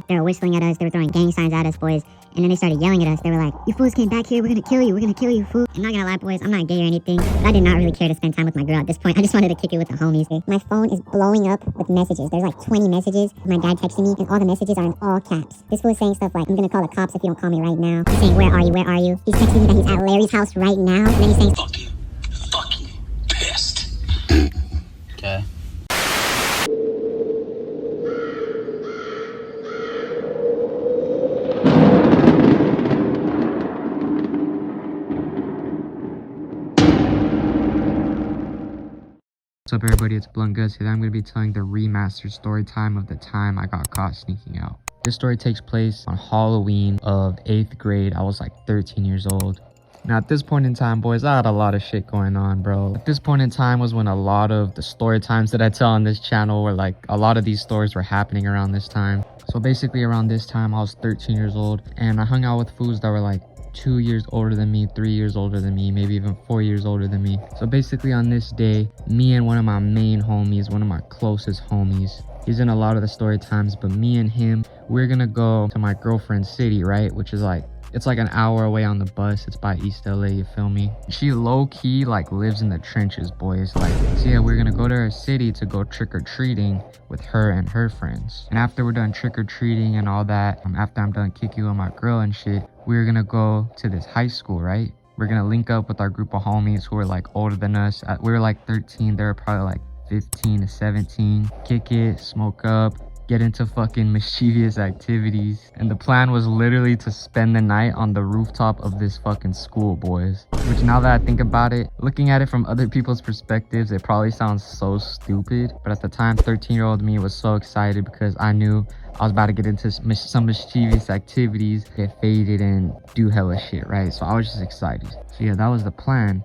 They were whistling at us. They were throwing gang signs at us, boys. And then they started yelling at us. They were like, "You fools came back here. We're gonna kill you. We're gonna kill you, fool." I'm not gonna lie, boys. I'm not gay or anything, but I did not really care to spend time with my girl at this point. I just wanted to kick it with the homies. My phone is blowing up with messages. There's like 20 messages. My dad texted me, and all the messages are in all caps. This fool is saying stuff like, "I'm gonna call the cops if you don't call me right now." He's saying, "Where are you? Where are you?" He's texting me that he's at Larry's house right now. And then he's saying, Fucking pissed. Okay. What's up, everybody? It's Blunt Gus. Today I'm going to be telling the remastered story time of the time I got caught sneaking out. This story takes place on Halloween of 8th grade. I was like 13 years old. Now at this point in time, boys, I had a lot of shit going on, bro. At this point in time was when a lot of the story times that I tell on this channel were like, a lot of these stories were happening around this time. So basically around this time, I was 13 years old, and I hung out with fools that were like 2 years older than me, 3 years older than me, maybe even 4 years older than me. So basically on this day, me and one of my main homies, one of my closest homies, he's in a lot of the story times, but me and him, we're gonna go to my girlfriend's city, right? Which is like, it's like an hour away on the bus. It's by East LA, you feel me? She low-key like lives in the trenches, boys. Like, so yeah, we're gonna go to her city to go trick-or-treating with her and her friends. And after we're done trick-or-treating and all that, after I'm done kicking with my girl and shit, we're gonna go to this high school, right? We're gonna link up with our group of homies who are like older than us. We were like 13, they were probably like 15 to 17. Kick it, smoke up, get into fucking mischievous activities. And the plan was literally to spend the night on the rooftop of this fucking school, boys. Which, now that I think about it, looking at it from other people's perspectives, it probably sounds so stupid. But at the time, 13-year-old me was so excited because I knew I was about to get into some mischievous activities, get faded, and do hella shit, right? So I was just excited. So yeah, that was the plan.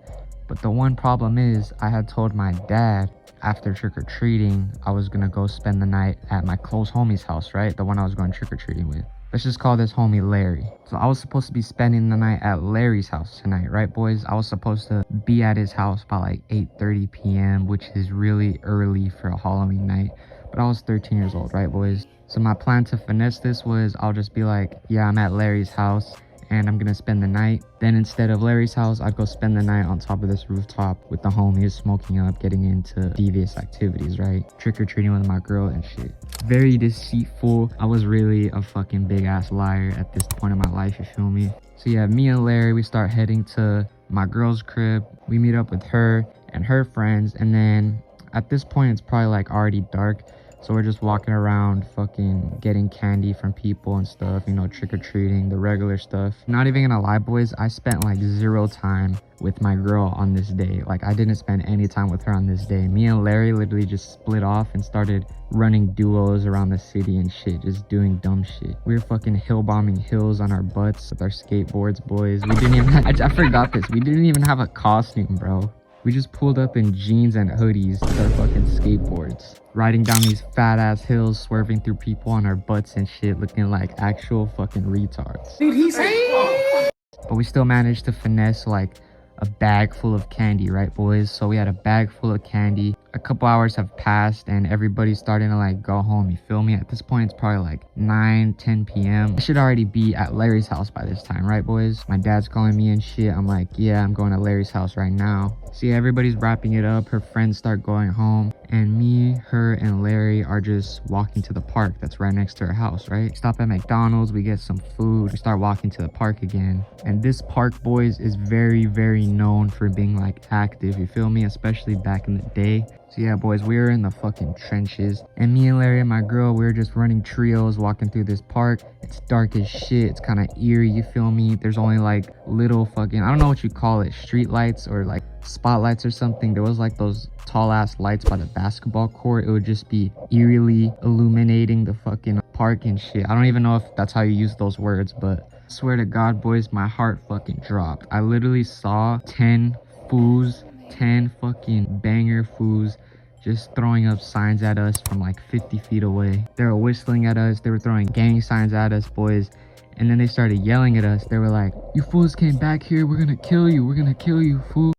But the one problem is, I had told my dad after trick-or-treating, I was gonna go spend the night at my close homie's house, right? The one I was going trick-or-treating with. Let's just call this homie Larry. So I was supposed to be spending the night at Larry's house tonight, right, boys? I was supposed to be at his house by like 8:30 p.m., which is really early for a Halloween night. But I was 13 years old, right, boys? So my plan to finesse this was, I'll just be like, yeah, I'm at Larry's house and I'm gonna spend the night. Then instead of Larry's house, I'd go spend the night on top of this rooftop with the homies, smoking up, getting into devious activities, right? Trick-or-treating with my girl and shit. Very deceitful. I was really a fucking big ass liar at this point in my life, you feel me? So yeah, me and Larry, we start heading to my girl's crib. We meet up with her and her friends, and then at this point it's probably like already dark. So we're just walking around fucking getting candy from people and stuff, you know, trick-or-treating, the regular stuff. Not even gonna lie, boys, I spent like 0 time with my girl on this day. Like, I didn't spend any time with her on this day. Me and Larry literally just split off and started running duos around the city and shit, just doing dumb shit. We were fucking hill bombing hills on our butts with our skateboards, boys. We didn't even I forgot this. We didn't even have a costume, bro. We just pulled up in jeans and hoodies with our fucking skateboards, riding down these fat ass hills, swerving through people on our butts and shit, looking like actual fucking retards. Did he say? But we still managed to finesse like a bag full of candy, right, boys? So we had a bag full of candy. A couple hours have passed and everybody's starting to like go home, you feel me? At this point it's probably like 9-10 p.m. I should already be at Larry's house by this time, right, boys? My dad's calling me and shit. I'm like, yeah, I'm going to Larry's house right now. See, everybody's wrapping it up. Her friends start going home, and me, her, and Larry are just walking to the park that's right next to her house, right? Stop at McDonald's, we get some food, we start walking to the park again. And this park, boys, is very, very known for being like active, you feel me? Especially back in the day. So yeah, boys, we were in the fucking trenches, and me and Larry and my girl, we were just running trios walking through this park. It's dark as shit. It's kind of eerie, you feel me? There's only like little fucking, I don't know what you call it, street lights or like spotlights or something. There was like those tall ass lights by the basketball court. It would just be eerily illuminating the fucking park and shit. I don't even know if that's how you use those words, but I swear to God, boys, my heart fucking dropped. I literally saw 10 fools, 10 fucking banger fools just throwing up signs at us from like 50 feet away. They were whistling at us. They were throwing gang signs at us, boys. And then they started yelling at us. They were like, "You fools came back here. We're gonna kill you. We're gonna kill you, fool."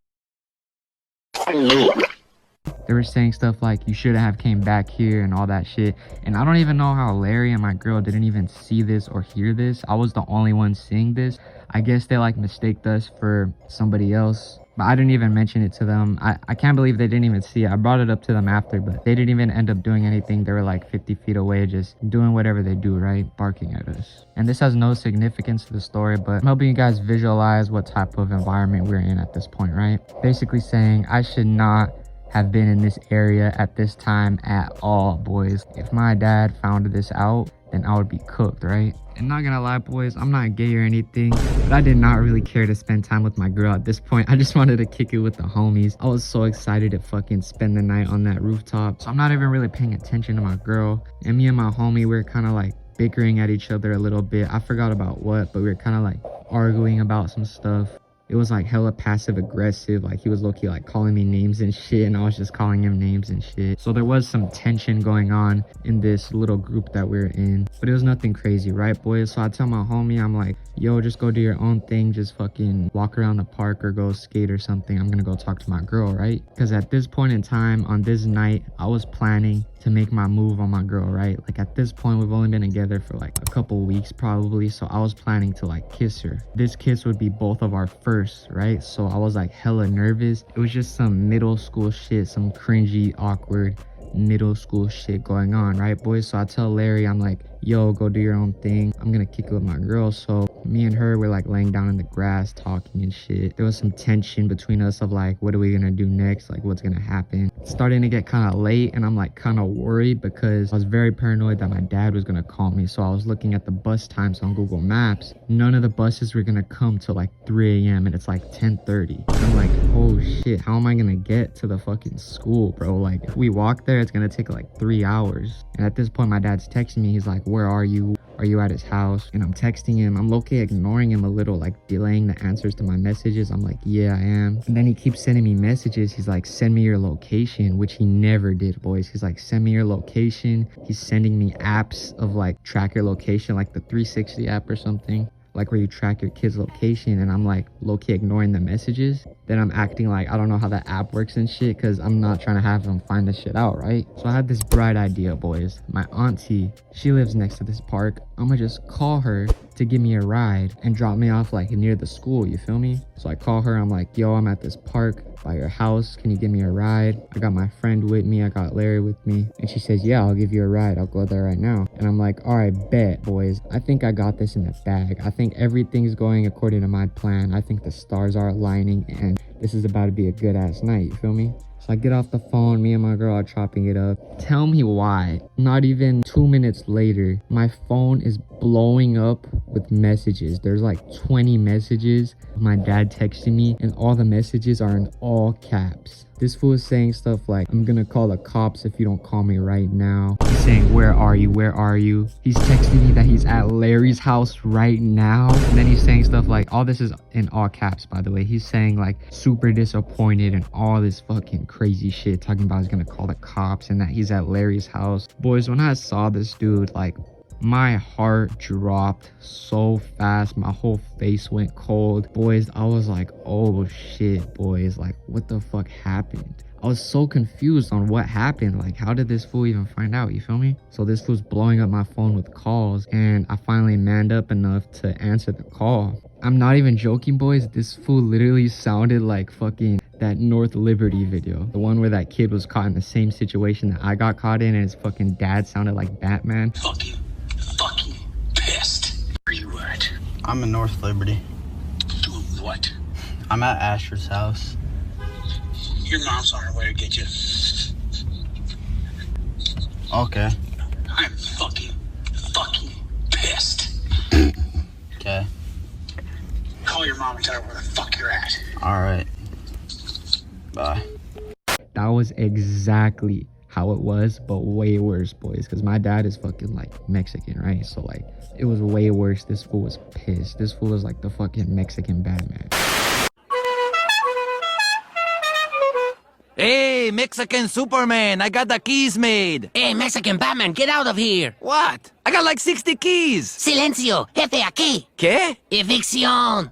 They were saying stuff like, you should have came back here and all that shit. And I don't even know how Larry and my girl didn't even see this or hear this. I was the only one seeing this. I guess they like mistaked us for somebody else, but I didn't even mention it to them. I can't believe they didn't even see it. I brought it up to them after, but they didn't even end up doing anything. They were like 50 feet away, just doing whatever they do, right? Barking at us. And this has no significance to the story, but I'm helping you guys visualize what type of environment we're in at this point, right? Basically saying I should not have been in this area at this time at all, boys. If my dad found this out, then I would be cooked, right? And not gonna lie, boys, I'm not gay or anything, but I did not really care to spend time with my girl at this point. I just wanted to kick it with the homies. I was so excited to fucking spend the night on that rooftop. So I'm not even really paying attention to my girl. And me and my homie, we were kind of like bickering at each other a little bit. I forgot about what, but we were kind of like arguing about some stuff. It was like hella passive aggressive, like he was low-key like calling me names and shit, and I was just calling him names and shit. So there was some tension going on in this little group that we're in, but it was nothing crazy, right, boys? So I tell my homie, I'm like, yo, just go do your own thing, just fucking walk around the park or go skate or something. I'm gonna go talk to my girl, right? Because at this point in time on this night, I was planning to make my move on my girl, right? Like at this point, we've only been together for like a couple weeks probably, so I was planning to like kiss her. This kiss would be both of our first, right? So I was like hella nervous. It was just some middle school shit, some cringy, awkward middle school shit going on, right, boys? So I tell Larry, I'm like, yo, go do your own thing. I'm gonna kick it with my girl. So me and her were like laying down in the grass talking and shit. There was some tension between us of like, what are we gonna do next? Like, what's gonna happen? It's starting to get kind of late, and I'm like kind of worried because I was very paranoid that my dad was gonna call me. So I was looking at the bus times on Google Maps. None of the buses were gonna come till like 3 a.m. and it's like 10:30. I'm like, oh shit, how am I gonna get to the fucking school, bro? Like if we walk there, it's gonna take like 3 hours. And at this point, my dad's texting me. He's like, where are you? Are you at his house? And I'm texting him. I'm low-key ignoring him a little, like delaying the answers to my messages. I'm like, yeah, I am. And then he keeps sending me messages. He's like, send me your location, which he never did, boys. He's like, send me your location. He's sending me apps of like track your location, like the 360 app or something, like where you track your kid's location. And I'm like low-key ignoring the messages. Then I'm acting like I don't know how that app works and shit, because I'm not trying to have him find this shit out, right? So I had this bright idea, boys. My auntie, she lives next to this park. I'm gonna just call her to give me a ride and drop me off like near the school, you feel me? So I call her, I'm like, yo, I'm at this park by your house, can you give me a ride? I got my friend with me, I got Larry with me. And she says, yeah, I'll give you a ride, I'll go there right now. And I'm like, all right, bet, boys. I think I got this in the bag. I think everything's going according to my plan. I think the stars are aligning and this is about to be a good ass night, you feel me? So I get off the phone, me and my girl are chopping it up. Tell me why, not even 2 minutes later, my phone is blowing up with messages. There's like 20 messages of my dad texting me, and all the messages are in all caps. This fool is saying stuff like, I'm gonna call the cops if you don't call me right now. He's saying, where are you? Where are you? He's texting me that he's at Larry's house right now. And then he's saying stuff like, all this is in all caps, by the way. He's saying like, super disappointed and all this fucking crazy shit, talking about he's gonna call the cops and that he's at Larry's house. Boys, when I saw this dude, like, my heart dropped so fast. My whole face went cold. Boys, I was like, oh shit, boys. Like, what the fuck happened? I was so confused on what happened. Like, how did this fool even find out? You feel me? So this fool's blowing up my phone with calls, and I finally manned up enough to answer the call. I'm not even joking, boys. This fool literally sounded like fucking that North Liberty video. The one where that kid was caught in the same situation that I got caught in, and his fucking dad sounded like Batman. Fucking pissed. Where you at? I'm in North Liberty. Doing what? I'm at Asher's house. Your mom's on her way to get you. Okay. I'm fucking pissed. Okay. Call your mom and tell her where the fuck you're at. Alright. Bye. That was exactly how it was, but way worse, boys, because my dad is fucking like Mexican, right? So like, it was way worse. This fool was pissed. This fool was like the fucking Mexican Batman. Hey, Mexican Superman, I got the keys made. Hey, Mexican Batman, get out of here. What? I got like 60 keys. Silencio, jefe aquí. ¿Qué? Evicción.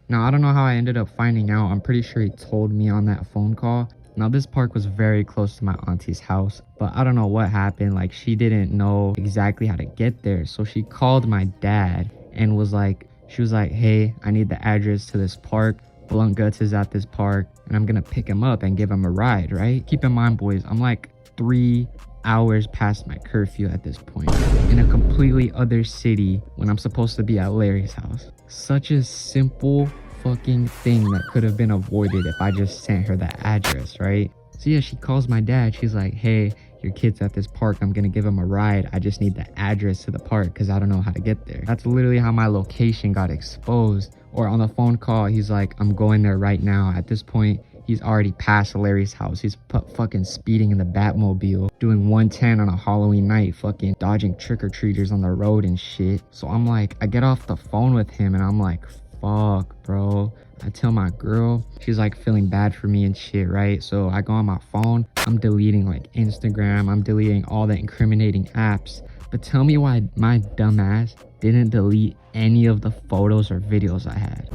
Now, I don't know how I ended up finding out. I'm pretty sure he told me on that phone call. Now this park was very close to my auntie's house, but I don't know what happened. Like, she didn't know exactly how to get there, so she called my dad and she was like, hey, I need the address to this park. Blunt Guts is at this park and I'm gonna pick him up and give him a ride, right? Keep in mind, boys, I'm like 3 hours past my curfew at this point, in a completely other city when I'm supposed to be at Larry's house. Such a simple fucking thing that could have been avoided if I just sent her the address, right? So yeah, she calls my dad. She's like, hey, your kid's at this park. I'm gonna give him a ride. I just need the address to the park because I don't know how to get there. That's literally how my location got exposed. Or on the phone call, he's like, I'm going there right now. At this point, he's already past Larry's house. He's fucking speeding in the Batmobile, doing 110 on a Halloween night, fucking dodging trick-or-treaters on the road and shit. So I'm like, I get off the phone with him and I'm like, fuck, bro. I tell my girl, she's like feeling bad for me and shit, right? So I go on my phone, I'm deleting like Instagram, I'm deleting all the incriminating apps. But tell me why my dumbass didn't delete any of the photos or videos I had.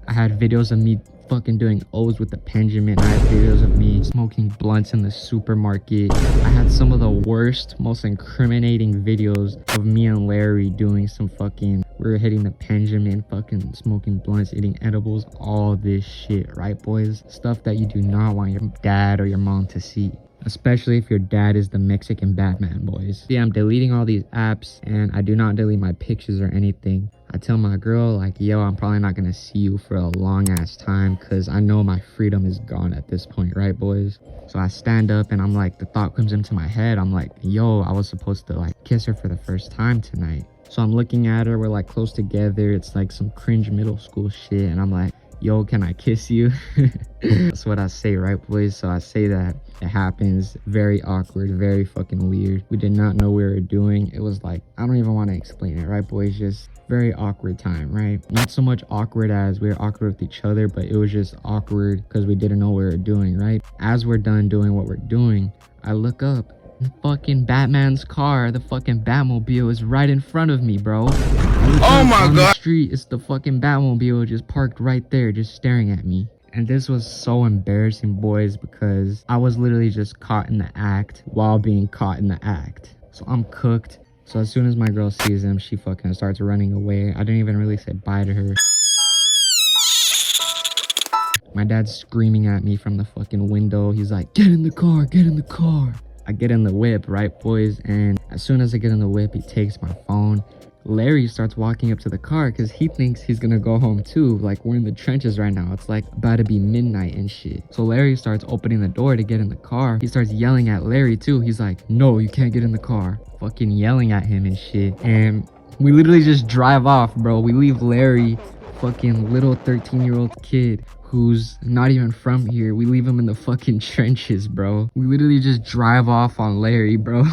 I had videos of me fucking doing O's with the Benjamin. I had videos of me smoking blunts in the supermarket. I had some of the worst, most incriminating videos of me and Larry doing some fucking, we were hitting the Benjamin, fucking smoking blunts, eating edibles, all this shit, right, boys? Stuff that you do not want your dad or your mom to see. Especially if your dad is the Mexican Batman, boys. Yeah, I'm deleting all these apps and I do not delete my pictures or anything. I tell my girl, like, yo, I'm probably not gonna see you for a long ass time because I know my freedom is gone at this point, right, boys? So I stand up and I'm like, the thought comes into my head. I'm like, yo, I was supposed to like kiss her for the first time tonight. So I'm looking at her, we're like close together. It's like some cringe middle school shit. And I'm like, yo, can I kiss you? That's what I say, right, boys? So I say that. It happens. Very awkward, very fucking weird. We did not know what we were doing. It was like, I don't even want to explain it, right, boys? Just very awkward time, right? Not so much awkward as we were awkward with each other, but it was just awkward because we didn't know what we were doing, right? As we're done doing what we're doing, I look up. Fucking Batman's car, the fucking Batmobile is right in front of me, bro. Oh my god! The street, it's the fucking Batmobile just parked right there, just staring at me. And this was so embarrassing, boys, because I was literally just caught in the act while being caught in the act. So I'm cooked. So as soon as my girl sees him, she fucking starts running away. I didn't even really say bye to her. My dad's screaming at me from the fucking window. He's like, get in the car, get in the car. I get in the whip, right, boys? And as soon as I get in the whip, he takes my phone. Larry starts walking up to the car because he thinks he's gonna go home too. Like, we're in the trenches right now. It's like about to be midnight and shit. So Larry starts opening the door to get in the car. He starts yelling at Larry too. He's like, no, you can't get in the car. Fucking yelling at him and shit. And we literally just drive off, bro. We leave Larry, fucking little 13-year-old kid who's not even from here. We leave him in the fucking trenches, bro. We literally just drive off on Larry, bro.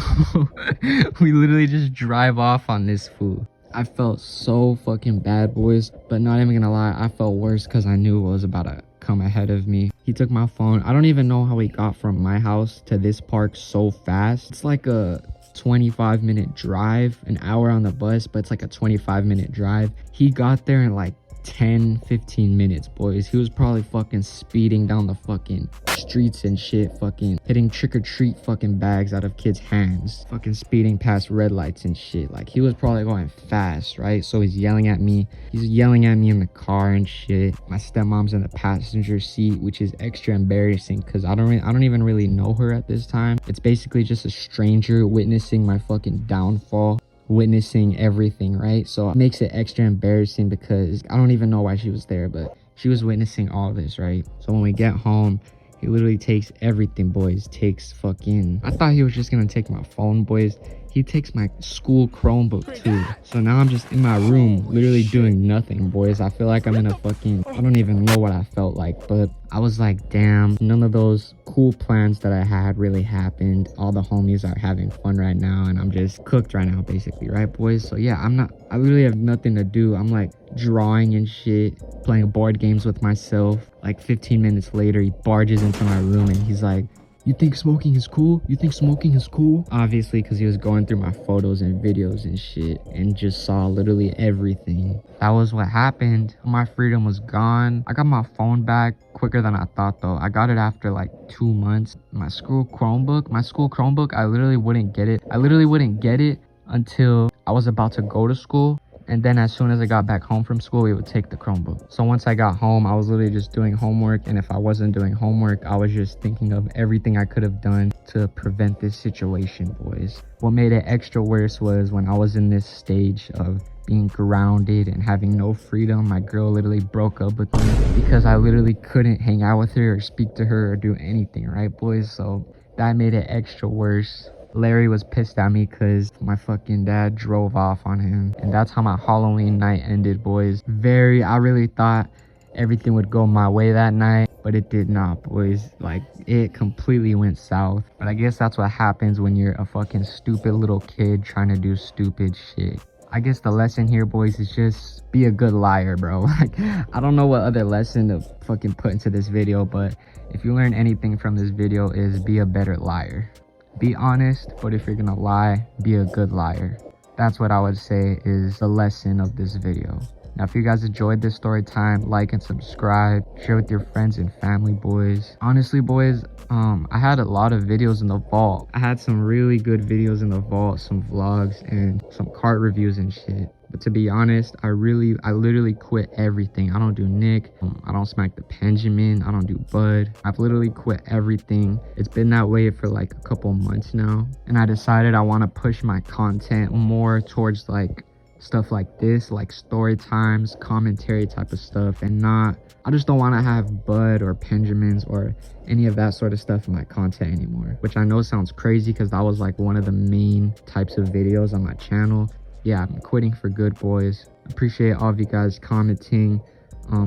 We literally just drive off on this fool. I felt so fucking bad, boys, but not even gonna lie, I felt worse because I knew what was about to come ahead of me. He took my phone. I don't even know how he got from my house to this park so fast. It's like a 25-minute drive, an hour on the bus, but it's like a 25-minute drive. He got there in like 10-15 minutes, boys. He was probably fucking speeding down the fucking streets and shit, fucking hitting trick-or-treat fucking bags out of kids' hands, fucking speeding past red lights and shit. Like, he was probably going fast, right? So he's yelling at me in the car and shit. My stepmom's in the passenger seat, which is extra embarrassing because I don't even really know her at this time. It's basically just a stranger witnessing my fucking downfall, witnessing everything, right? So it makes it extra embarrassing because I don't even know why she was there, but she was witnessing all this, right? So when we get home, he literally takes everything, boys. I thought he was just gonna take my phone, boys. He takes my school Chromebook too. So now I'm just in my room, literally doing nothing, boys. I feel like I'm in a fucking, I don't even know what I felt like, but I was like, damn, none of those cool plans that I had really happened. All the homies are having fun right now, and I'm just cooked right now, basically, right, boys? So yeah, I literally have nothing to do. I'm like drawing and shit, playing board games with myself. Like 15 minutes later, he barges into my room and he's like, You think smoking is cool? You think smoking is cool? Obviously, because he was going through my photos and videos and shit and just saw literally everything. That was what happened. My freedom was gone. I got my phone back quicker than I thought though. I got it after like 2 months. My school Chromebook, I literally wouldn't get it. I literally wouldn't get it until I was about to go to school. And then as soon as I got back home from school, we would take the Chromebook. So once I got home, I was literally just doing homework. And if I wasn't doing homework, I was just thinking of everything I could have done to prevent this situation, boys. What made it extra worse was when I was in this stage of being grounded and having no freedom. My girl literally broke up with me because I literally couldn't hang out with her or speak to her or do anything, right, boys? So that made it extra worse. Larry was pissed at me because my fucking dad drove off on him. And that's how my Halloween night ended, boys. I really thought everything would go my way that night, but it did not, boys. Like, it completely went south. But I guess that's what happens when you're a fucking stupid little kid trying to do stupid shit. I guess the lesson here, boys, is just be a good liar, bro. Like, I don't know what other lesson to fucking put into this video, but if you learn anything from this video is be a better liar. Be honest, but if you're gonna lie, be a good liar. That's what I would say is the lesson of this video. Now, if you guys enjoyed this story time, like and subscribe, share with your friends and family, boys. Honestly, boys, I had a lot of videos in the vault. I had some really good videos in the vault, some vlogs and some cart reviews and shit. But to be honest, I literally quit everything. I don't do Nick. I don't smack the Benjamin. I don't do Bud. I've literally quit everything. It's been that way for like a couple months now. And I decided I want to push my content more towards like stuff like this, like story times, commentary type of stuff, and I just don't want to have Bud or Benjamins or any of that sort of stuff in my content anymore, which I know sounds crazy because that was like one of the main types of videos on my channel. Yeah, I'm quitting for good, boys. Appreciate all of you guys commenting,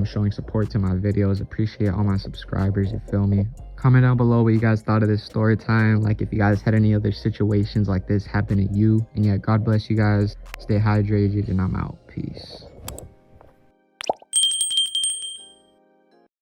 showing support to my videos. Appreciate all my subscribers, you feel me? Comment down below what you guys thought of this story time. Like if you guys had any other situations like this happen to you. And yeah, God bless you guys. Stay hydrated and I'm out. Peace.